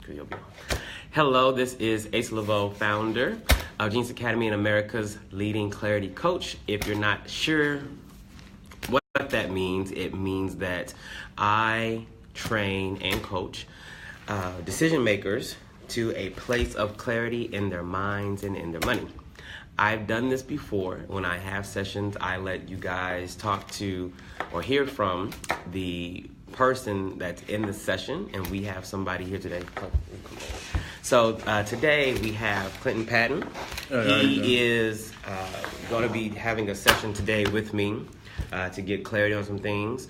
sure you'll be on. Hello, this is Asa Leveaux, founder of Genius Academy and America's leading clarity coach. If you're not sure what that means, it means that I train and coach decision makers to a place of clarity in their minds and in their money. I've done this before. When I have sessions, I let you guys talk to or hear from the person that's in the session, and we have somebody here today. So today we have Clinton Patton. He is going to be having a session today with me to get clarity on some things.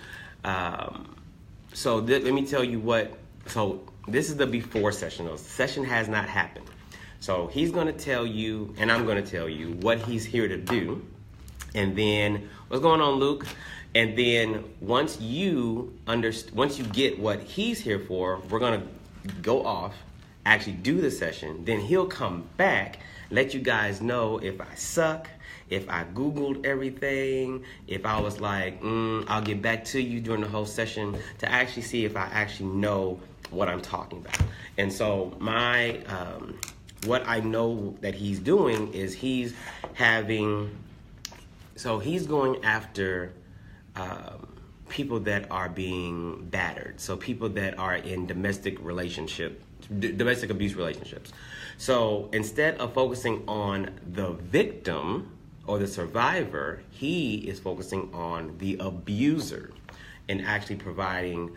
So let me tell you what. So this is the before session. The session has not happened. So he's going to tell you, and I'm going to tell you what he's here to do. And then, what's going on, Luke? And then once you get what he's here for, we're going to go off, actually do the session. Then he'll come back, let you guys know if I suck, if I Googled everything, if I was like, I'll get back to you during the whole session to actually see if I actually know what I'm talking about. And so what I know that he's doing is he's going after people that are being battered. So people that are in domestic abuse relationships. So instead of focusing on the victim or the survivor, he is focusing on the abuser and actually providing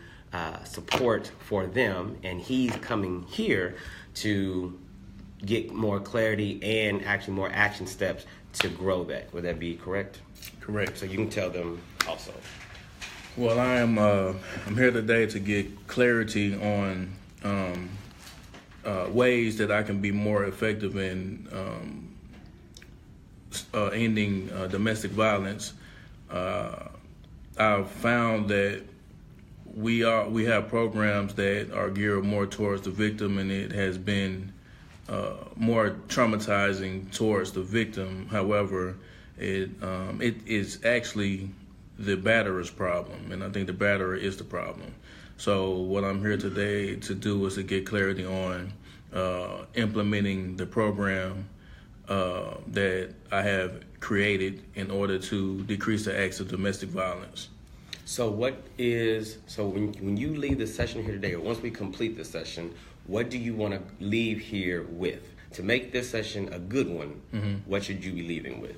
support for them. And he's coming here to get more clarity and actually more action steps to grow that. Would that be correct? Correct. So you can tell them also. Well, I'm here today to get clarity on ways that I can be more effective in ending domestic violence. I've found that we have programs that are geared more towards the victim, and it has been more traumatizing towards the victim. However, it is actually the batterer's problem, and I think the batterer is the problem. So what I'm here today to do is to get clarity on implementing the program that I have created in order to decrease the acts of domestic violence. So when you leave the session here today, or once we complete the session, what do you want to leave here with? To make this session a good one, What should you be leaving with?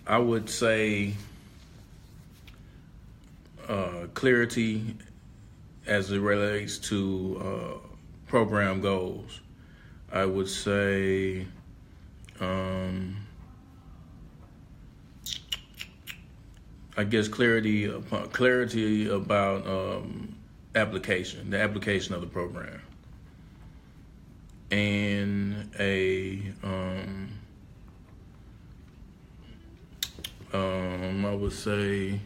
I would say clarity as it relates to program goals. I would say I guess clarity about the application of the program, and I would say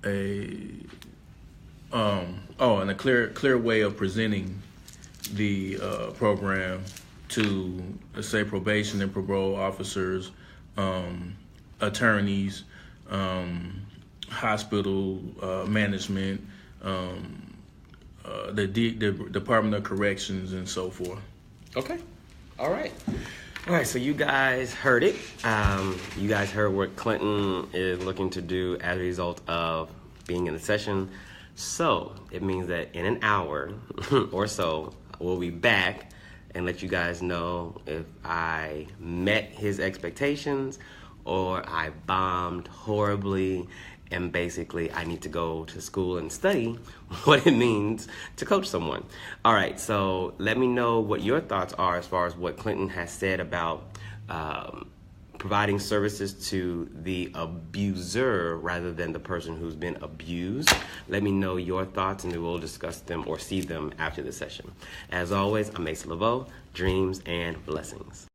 and a clear way of presenting the program to, let's say, probation and parole officers, attorneys, hospital management, the Department of Corrections, and so forth. Okay. All right, so you guys heard it. You guys heard what Clinton is looking to do as a result of being in the session. So it means that in an hour or so, we'll be back and let you guys know if I met his expectations or I bombed horribly, and basically I need to go to school and study what it means to coach someone. All right, so let me know what your thoughts are as far as what Clinton has said about providing services to the abuser rather than the person who's been abused. Let me know your thoughts, and we will discuss them or see them after the session. As always, I'm Asa Leveaux. Dreams and blessings.